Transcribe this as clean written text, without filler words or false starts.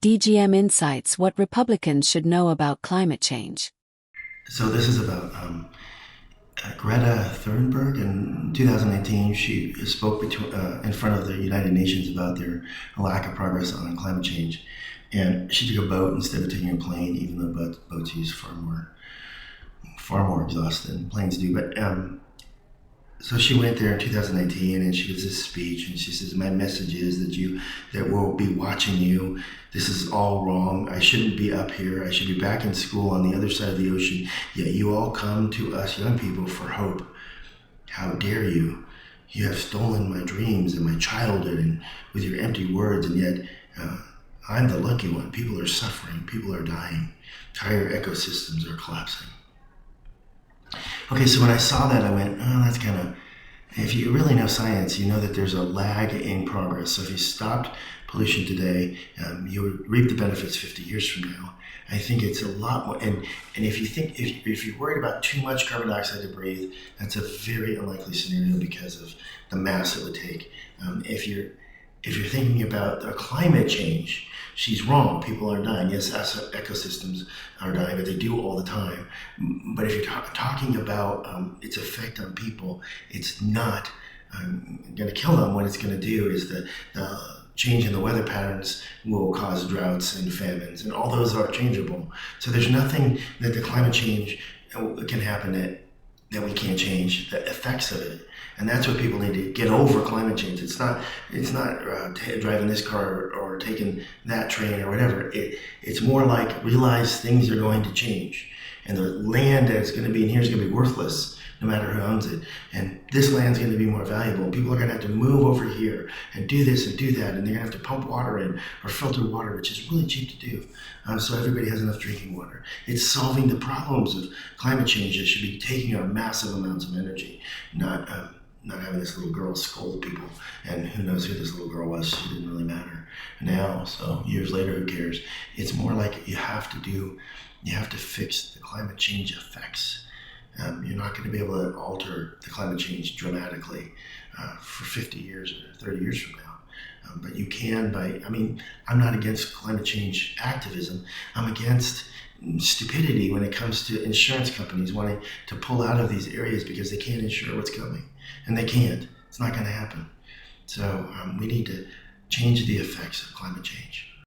DGM Insights: What Republicans Should Know About Climate Change. So this is about Greta Thunberg. In 2018, she spoke in front of the United Nations about their lack of progress on climate change. And she took a boat instead of taking a plane, even though boats use far more exhaust than planes do. But so she went there in 2019 and she gives this speech and she says, "My message is that we'll be watching you. This is all wrong. I shouldn't be up here. I should be back in school on the other side of the ocean. Yet you all come to us young people for hope. How dare you? You have stolen my dreams and my childhood and with your empty words, and yet I'm the lucky one. People are suffering. People are dying. Entire ecosystems are collapsing." Okay, so when I saw that, I went, oh, that's kind of, if you really know science, you know that there's a lag in progress. So if you stopped pollution today, you would reap the benefits 50 years from now. I think it's a lot more, and if you're worried about too much carbon dioxide to breathe, that's a very unlikely scenario because of the mass it would take. If you're thinking about climate change, she's wrong. People are dying. Yes, ecosystems are dying, but they do all the time. But if you're talking about its effect on people, it's not going to kill them. What it's going to do is the change in the weather patterns will cause droughts and famines, and all those are changeable. So there's nothing that the climate change can happen that we can't change the effects of it. And that's what people need to get over climate change. It's not driving this car or taking that train or whatever. It's more like realize things are going to change. And the land that's going to be in here is going to be worthless no matter who owns it. And this land's going to be more valuable. People are going to have to move over here and do this and do that. And they're going to have to pump water in or filter water, which is really cheap to do. So everybody has enough drinking water. It's solving the problems of climate change that should be taking our massive amounts of energy, not having this little girl scold people. And who knows who this little girl was. She didn't really matter now. So years later, who cares? It's more like you have to fix the climate change effects. You're not going to be able to alter the climate change dramatically for 50 years or 30 years from now. But you can I'm not against climate change activism. I'm against stupidity when it comes to insurance companies wanting to pull out of these areas because they can't insure what's coming. And they can't. It's not going to happen. So we need to change the effects of climate change.